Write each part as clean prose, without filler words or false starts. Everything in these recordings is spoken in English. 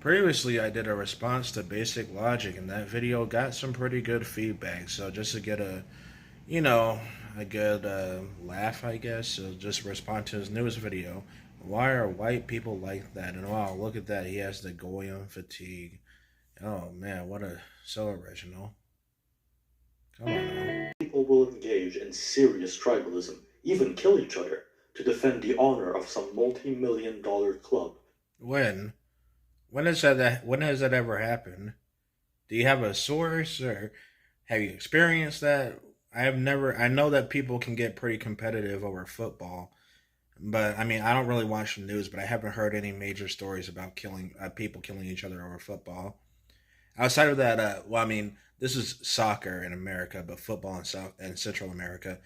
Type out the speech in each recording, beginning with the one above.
Previously, I did a response to basic logic, and that video got some pretty good feedback. So just to get you know, a good laugh, I guess, so just respond to his newest video. Why are white people like that? And wow, look at that. He has the Goyim fatigue. Oh man, what a so original. Come on now. People will engage in serious tribalism, even kill each other, to defend the honor of some multi-million-dollar club. When? When has that ever happened? Do you have a source or have you experienced that? I know that people can get pretty competitive over football, but I mean, I don't really watch the news, but I haven't heard any major stories about killing people killing each other over football. Outside of that, well, I mean, this is soccer in America, but football in South and Central America.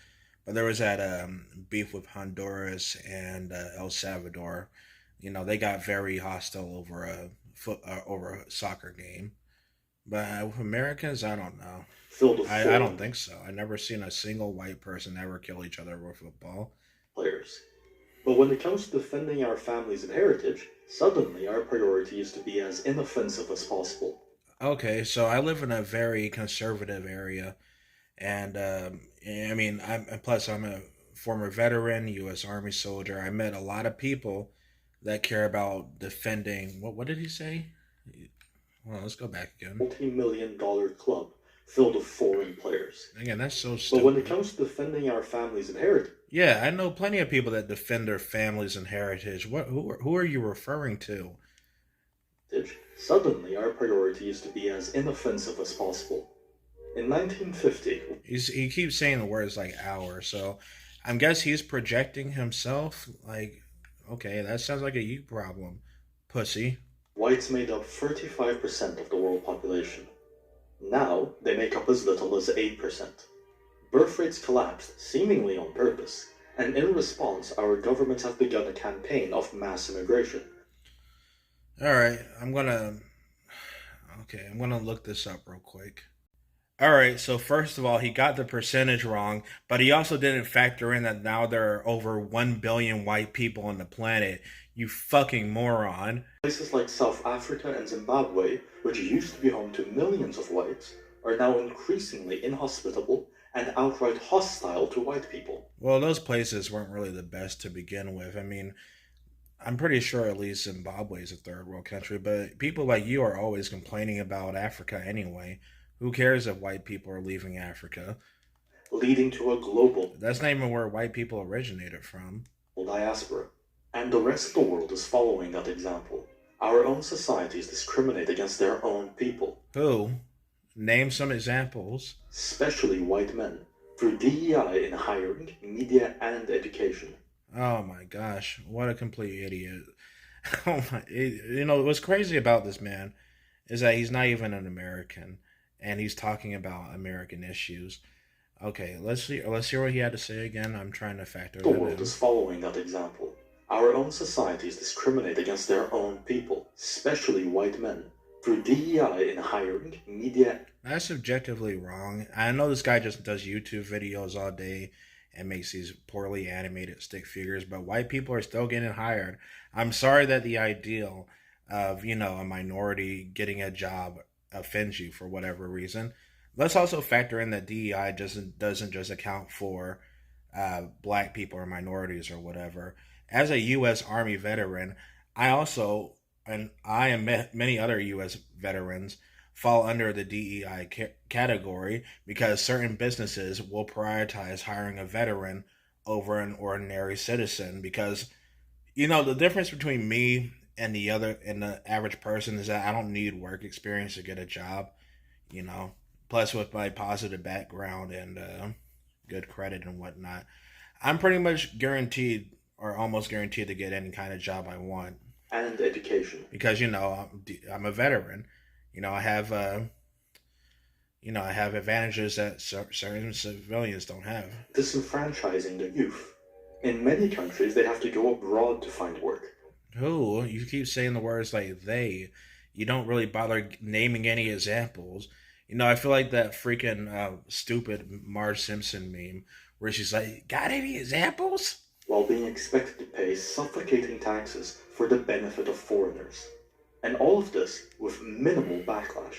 But there was that beef with Honduras and El Salvador. They got very hostile over a soccer game. But with Americans, I don't know. Filled with I don't foreign think so. I never seen a single white person ever kill each other over football. players. But when it comes to defending our families and heritage, suddenly our priority is to be as inoffensive as possible. Okay, so I live in a very conservative area, and I mean, I'm a former veteran, U.S. Army soldier. I met a lot of people that care about defending. What did he say? Well, let's go back again. Multi-million-dollar club filled with foreign players. Again, that's so But when it stupid. comes to defending our families and heritage, Yeah, I know plenty of people that defend their families and heritage. Who are you referring to? suddenly our priority is to be as inoffensive as possible. In 1950, He keeps saying the words like "our," so I guess he's projecting himself. Like, okay, that sounds like a you problem, pussy. whites made up 35% of the world population. Now, they make up as little as 8%. Birth rates collapsed, seemingly on purpose, and in response, our governments have begun a campaign of mass immigration. All right, I'm gonna look this up real quick. All right, so first of all, he got the percentage wrong, but he also didn't factor in that now there are over 1 billion white people on the planet. You fucking moron. Places like South Africa and Zimbabwe, which used to be home to millions of whites, are now increasingly inhospitable and outright hostile to white people. Well, those places weren't really the best to begin with. I mean, I'm pretty sure at least Zimbabwe is a third world country, but people like you are always complaining about Africa anyway. Who cares if white people are leaving Africa? Leading to a global That's not even where white people originated from. diaspora. And the rest of the world is following that example. Our own societies discriminate against their own people, Who? Name some examples. especially white men, through DEI in hiring, media, and education. Oh my gosh, what a complete idiot. Oh my, what's crazy about this man is that he's not even an American and he's talking about American issues. Okay, let's hear what he had to say again. I'm trying to factor The that world in. is following that example. Our own societies discriminate against their own people, especially white men, through DEI in hiring, media. That's subjectively wrong. I know this guy just does YouTube videos all day and makes these poorly animated stick figures, but white people are still getting hired. I'm sorry that the ideal of, a minority getting a job offends you for whatever reason. Let's also factor in that DEI doesn't just account for black people or minorities or whatever. As a U.S. Army veteran, I also and I and many other U.S. veterans fall under the DEI category because certain businesses will prioritize hiring a veteran over an ordinary citizen because the difference between me and the average person is that I don't need work experience to get a job, you know. Plus with my positive background and good credit and whatnot, I'm pretty much guaranteed or almost guaranteed to get any kind of job I want And education. because I'm a veteran. I have I have advantages that certain civilians don't have. Disenfranchising the youth. In many countries, they have to go abroad to find work. Who? You keep saying the words like they. You don't really bother naming any examples. I feel like that freaking stupid Marge Simpson meme where she's like, "Got any examples?" While being expected to pay suffocating taxes for the benefit of foreigners. And all of this with minimal backlash.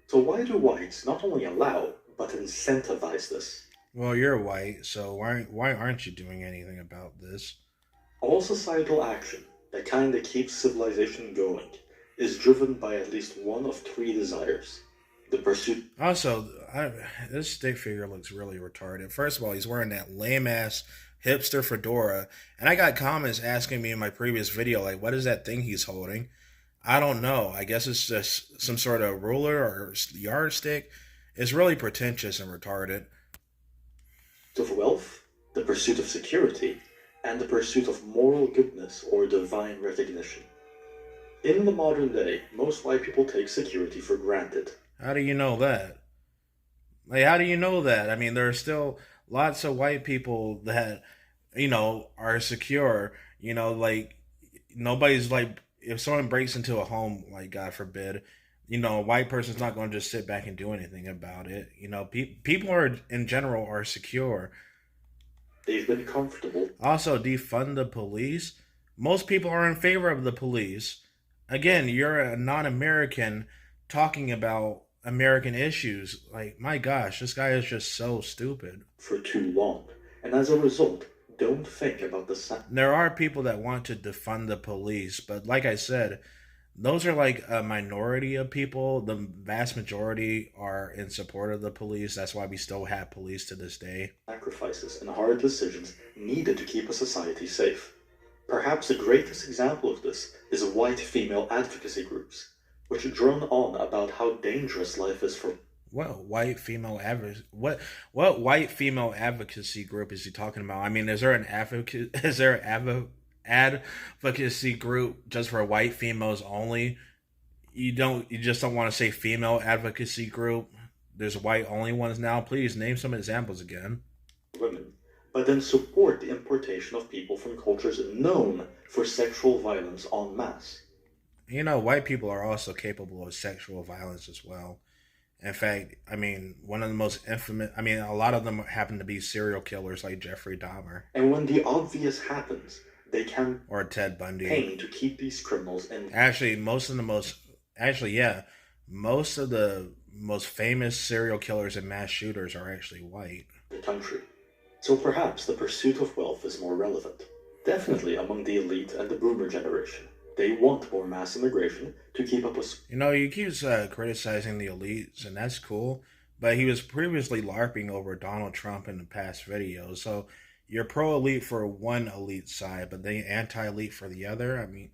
So why do whites not only allow, but incentivize this? Well, you're white, so why aren't you doing anything about this? All societal action, the kind that keeps civilization going, is driven by at least one of three desires. The pursuit. Also, this stick figure looks really retarded. First of all, he's wearing that lame ass hipster fedora, and I got comments asking me in my previous video, like, what is that thing he's holding? I don't know. I guess it's just some sort of ruler or yardstick. It's really pretentious and retarded. Of wealth, the pursuit of security, and the pursuit of moral goodness or divine recognition. In the modern day, most white people take security for granted. How do you know that? Like, how do you know that? I mean, there are still lots of white people that, are secure. Like, nobody's like, if someone breaks into a home, like, God forbid, a white person's not going to just sit back and do anything about it. People are, in general, are secure. They've been comfortable. Also, defund the police. Most people are in favor of the police. Again, you're a non-American talking about American issues. Like, my gosh, this guy is just so stupid. For too long. And as a result, don't think about the There are people that want to defund the police, but like I said, those are like a minority of people. The vast majority are in support of the police. That's why we still have police to this day. Sacrifices and hard decisions needed to keep a society safe. Perhaps the greatest example of this is white female advocacy groups, which drone on about how dangerous life is for. What white female white female advocacy group is he talking about? I mean, is there an advocacy group just for white females only? You just don't want to say female advocacy group. There's white only ones now. Please name some examples again. Women, but then support the importation of people from cultures known for sexual violence en masse. White people are also capable of sexual violence as well. In fact, I mean, one of the most infamous, a lot of them happen to be serial killers like Jeffrey Dahmer. And when the obvious happens, they can or Ted Bundy campaign to keep these criminals in. Actually, most of the most famous serial killers and mass shooters are actually white. The country. So perhaps the pursuit of wealth is more relevant. Definitely among the elite and the boomer generation. They want more mass immigration to keep up with. He keeps criticizing the elites, and that's cool. But he was previously LARPing over Donald Trump in the past videos. So you're pro-elite for one elite side, but then anti-elite for the other. I mean,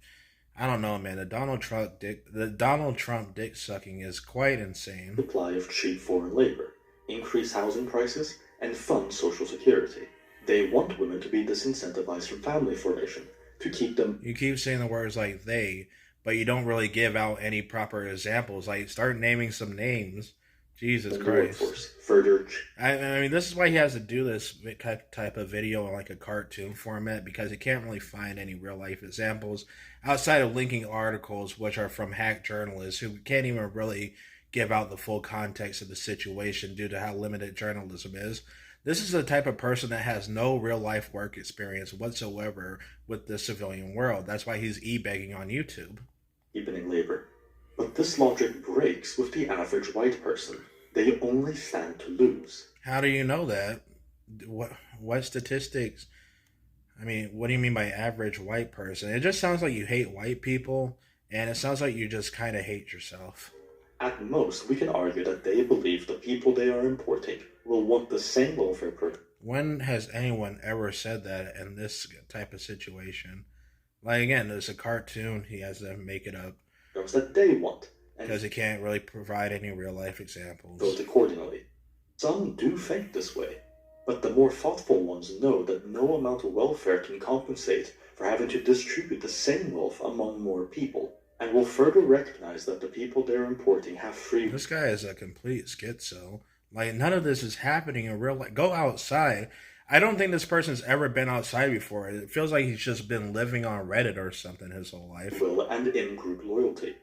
I don't know, man. The Donald Trump dick sucking is quite insane. Supply of cheap foreign labor, increase housing prices, and fund social security. They want women to be disincentivized from family formation to keep them. You keep saying the words like they, but you don't really give out any proper examples. Like, start naming some names. Jesus Christ. Workforce. Further. I mean, this is why he has to do this type of video in like a cartoon format, because he can't really find any real life examples outside of linking articles which are from hack journalists who can't even really give out the full context of the situation due to how limited journalism is. This is the type of person that has no real life work experience whatsoever with the civilian world. That's why he's e-begging on YouTube. Deepening labor. But this logic breaks with the average white person. They only stand to lose. How do you know that? What statistics? I mean, what do you mean by average white person? It just sounds like you hate white people, and it sounds like you just kind of hate yourself. At most, we can argue that they believe the people they are importing will want the same welfare program. When has anyone ever said that in this type of situation? Like, again, it's a cartoon. He has to make it up. That they want. Because he can't really provide any real-life examples. Vote accordingly. Some do think this way, but the more thoughtful ones know that no amount of welfare can compensate for having to distribute the same wealth among more people, and will further recognize that the people they're importing have free. This guy is a complete schizo. Like, none of this is happening in real life. Go outside. I don't think this person's ever been outside before. It feels like he's just been living on Reddit or something his whole life. Will and in-group loyalty.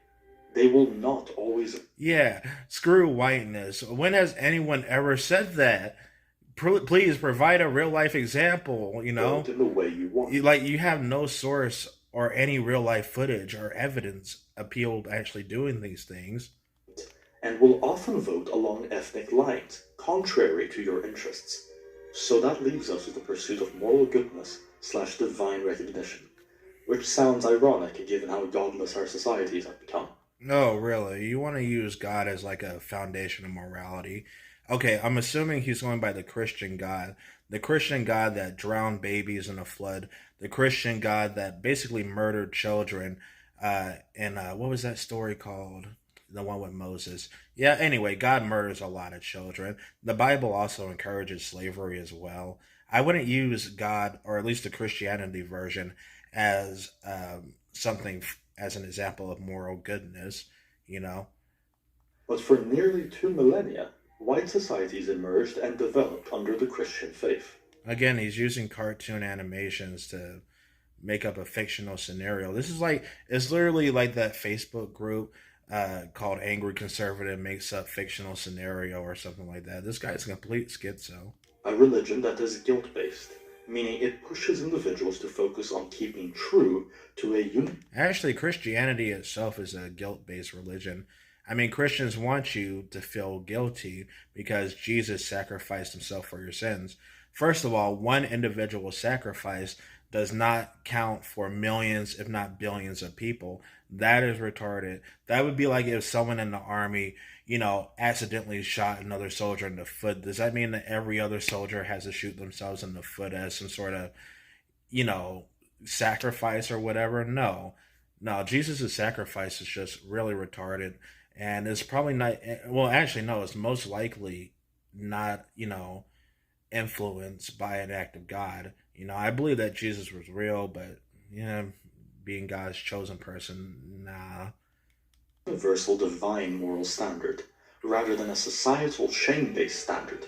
They will not always. Yeah, screw whiteness. When has anyone ever said that? Please provide a real life example. In the way you want. You have no source or any real life footage or evidence appeal actually doing these things. and will often vote along ethnic lines, contrary to your interests. So that leaves us with the pursuit of moral goodness slash divine recognition, which sounds ironic given how godless our societies have become. No, really. You want to use God as like a foundation of morality. Okay, I'm assuming he's going by the Christian God. The Christian God that drowned babies in a flood. The Christian God that basically murdered children. And what was that story called? The one with Moses. Yeah, anyway, God murders a lot of children. The Bible also encourages slavery as well. I wouldn't use God, or at least the Christianity version, as something as an example of moral goodness, you know. But for nearly 2 millennia, white societies emerged and developed under the Christian faith. Again, he's using cartoon animations to make up a fictional scenario. This is like, it's literally like that Facebook group called Angry Conservative makes up fictional scenario or something like that. This guy's a complete schizo. A religion that is guilt based, meaning it pushes individuals to focus on keeping true to a Actually, Christianity itself is a guilt based religion. I mean, Christians want you to feel guilty because Jesus sacrificed himself for your sins. First of all, one individual sacrifice does not count for millions, if not billions, of people. That is retarded. That would be like if someone in the army, accidentally shot another soldier in the foot. Does that mean that every other soldier has to shoot themselves in the foot as some sort of, you know, sacrifice or whatever? No. No, Jesus' sacrifice is just really retarded. And it's probably not, well, actually, no, it's most likely not, influenced by an act of God. I believe that Jesus was real, but, being God's chosen person, nah. universal divine moral standard, rather than a societal shame based standard.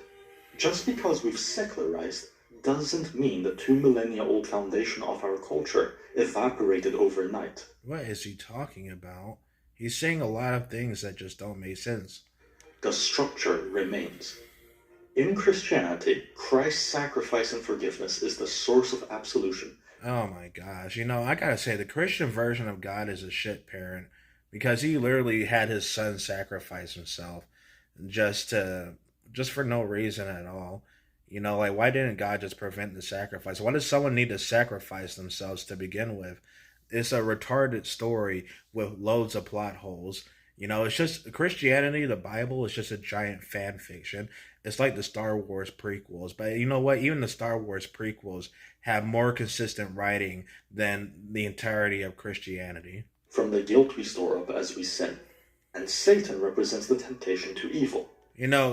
Just because we've secularized doesn't mean the 2 millennia old foundation of our culture evaporated overnight. What is he talking about? He's saying a lot of things that just don't make sense. The structure remains. In Christianity, Christ's sacrifice and forgiveness is the source of absolution. Oh my gosh. I gotta say, the Christian version of God is a shit parent because he literally had his son sacrifice himself just to, just for no reason at all. Like, why didn't God just prevent the sacrifice? Why does someone need to sacrifice themselves to begin with? It's a retarded story with loads of plot holes. It's just Christianity, the Bible is just a giant fan fiction. It's like the Star Wars prequels. But you know what? Even the Star Wars prequels have more consistent writing than the entirety of Christianity. From the guilt we store up as we sin, and Satan represents the temptation to evil.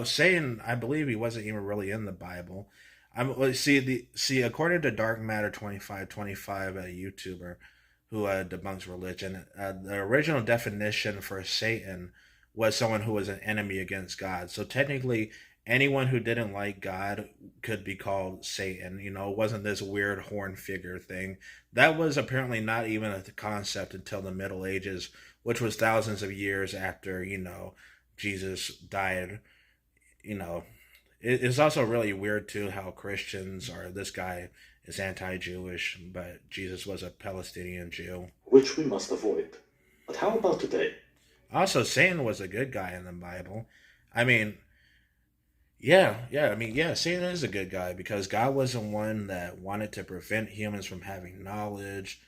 Satan, I believe he wasn't even really in the Bible. According to Dark Matter 2525, a YouTuber who debunks religion, the original definition for Satan was someone who was an enemy against God. So technically, anyone who didn't like God could be called Satan. It wasn't this weird horn figure thing. That was apparently not even a concept until the Middle Ages, which was thousands of years after, Jesus died. It's also really weird too how Christians or this guy is anti-Jewish, but Jesus was a Palestinian Jew, which we must avoid. But how about today? Also, Satan was a good guy in the Bible. I mean, yeah, Satan is a good guy because God was the one that wanted to prevent humans from having knowledge.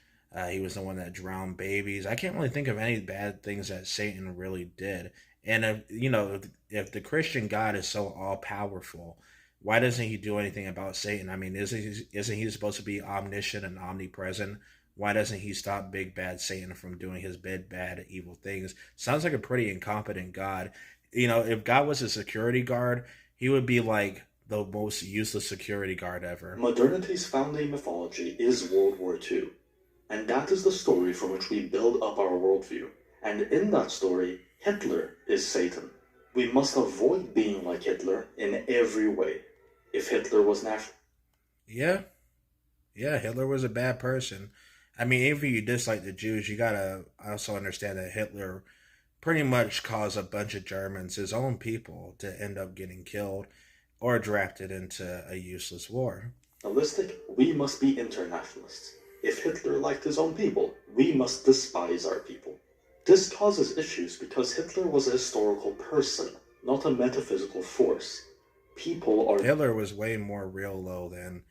He was the one that drowned babies. I can't really think of any bad things that Satan really did. And if the Christian God is so all powerful, why doesn't he do anything about Satan? I mean, isn't he supposed to be omniscient and omnipresent? Why doesn't he stop big bad Satan from doing his big bad evil things? Sounds like a pretty incompetent God. If God was a security guard, he would be like the most useless security guard ever. Modernity's founding mythology is World War II, and that is the story from which we build up our worldview. And in that story, Hitler is Satan. We must avoid being like Hitler in every way. If Hitler was natural. Yeah, Hitler was a bad person. I mean, even if you dislike the Jews, you gotta also understand that Hitler pretty much caused a bunch of Germans, his own people, to end up getting killed or drafted into a useless war. Realistic, we must be internationalists. If Hitler liked his own people, we must despise our people. This causes issues because Hitler was a historical person, not a metaphysical force. People are Hitler was way more real though than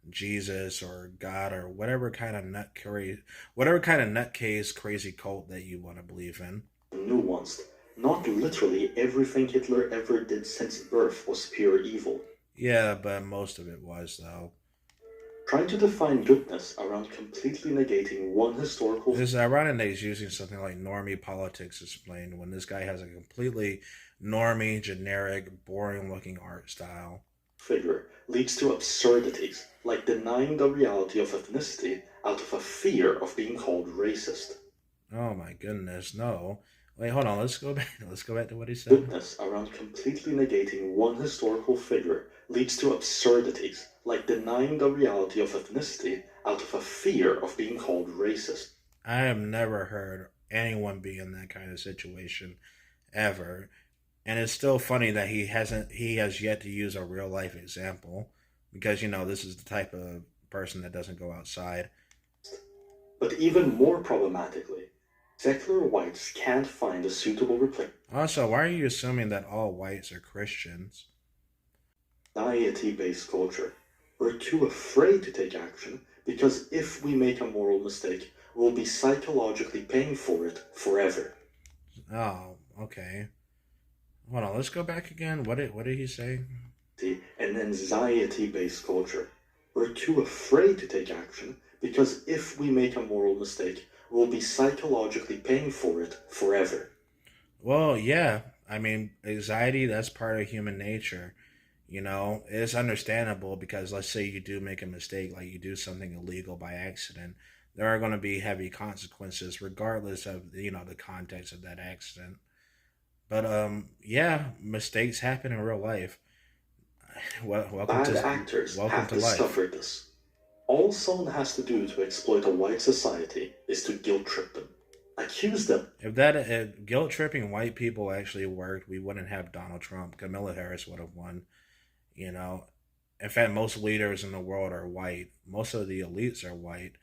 Jesus or God or whatever kind of nutcase crazy cult that you want to believe in. nuanced. Not literally everything Hitler ever did since birth was pure evil. Yeah, but most of it was though. Trying to define goodness around completely negating one historical It's ironic that he's using something like normie politics explained when this guy has a completely normie, generic, boring looking art style. figure leads to absurdities, like denying the reality of ethnicity out of a fear of being called racist. Oh my goodness, no. Wait, hold on, let's go back let's go back to what he said. Goodness around completely negating one historical figure leads to absurdities, like denying the reality of ethnicity out of a fear of being called racist. I have never heard anyone be in that kind of situation ever. And it's still funny that he has yet to use a real life example because this is the type of person that doesn't go outside. But even more problematically, secular whites can't find a suitable replacement. Also, why are you assuming that all whites are Christians? Society-based culture. We're too afraid to take action because if we make a moral mistake, we'll be psychologically paying for it forever. Oh, okay. Hold on, let's go back again. What did he say? An anxiety-based culture. We're too afraid to take action because if we make a moral mistake, we'll be psychologically paying for it forever. Well, yeah. I mean, anxiety, that's part of human nature. It's understandable because let's say you do make a mistake, like you do something illegal by accident, there are going to be heavy consequences regardless of, the context of that accident. But yeah, mistakes happen in real life. Well, Bad actors welcome have to life. discovered this. All someone has to do to exploit a white society is to guilt trip them. Accuse them. If guilt tripping white people actually worked, we wouldn't have Donald Trump. Kamala Harris would have won. You know, in fact, most leaders in the world are white. Most of the elites are white.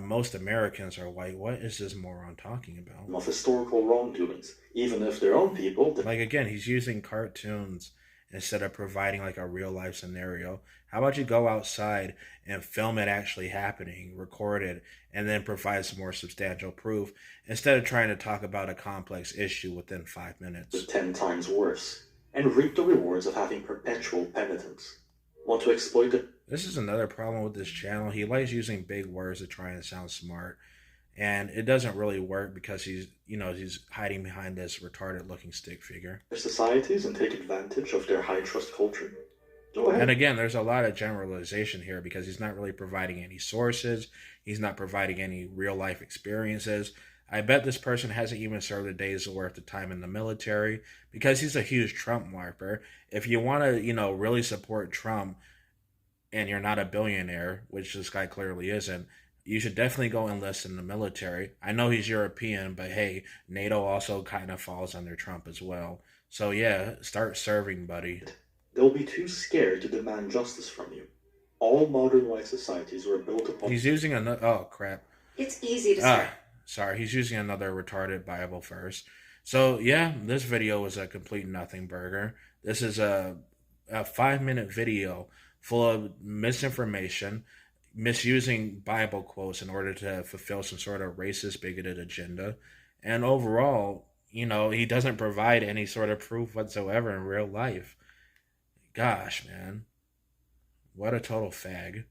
Most Americans are white. What is this moron talking about? Of historical wrongdoings, even if their own people. Like again, he's using cartoons instead of providing like a real life scenario. How about you go outside and film it actually happening, record it, and then provide some more substantial proof instead of trying to talk about a complex issue within 5 minutes. 10 times worse, and reap the rewards of having perpetual penitence. Want to exploit it? This is another problem with this channel. He likes using big words to try and sound smart, and it doesn't really work because he's hiding behind this retarded looking stick figure. Their societies and take advantage of their high trust culture? Go ahead. And again, there's a lot of generalization here because he's not really providing any sources. He's not providing any real life experiences. I bet this person hasn't even served a day's worth of time in the military because he's a huge Trump marper. If you want to, really support Trump and you're not a billionaire, which this guy clearly isn't, you should definitely go enlist in the military. I know he's European, but hey, NATO also kind of falls under Trump as well. So yeah, start serving, buddy. They'll be too scared to demand justice from you. All modern white societies were built upon. He's using another. Oh crap! It's easy to start. Sorry, he's using another retarded Bible verse. So yeah, this video was a complete nothing burger. This is a 5-minute video full of misinformation, misusing Bible quotes in order to fulfill some sort of racist, bigoted agenda. And overall, he doesn't provide any sort of proof whatsoever in real life. Gosh, man. What a total fag.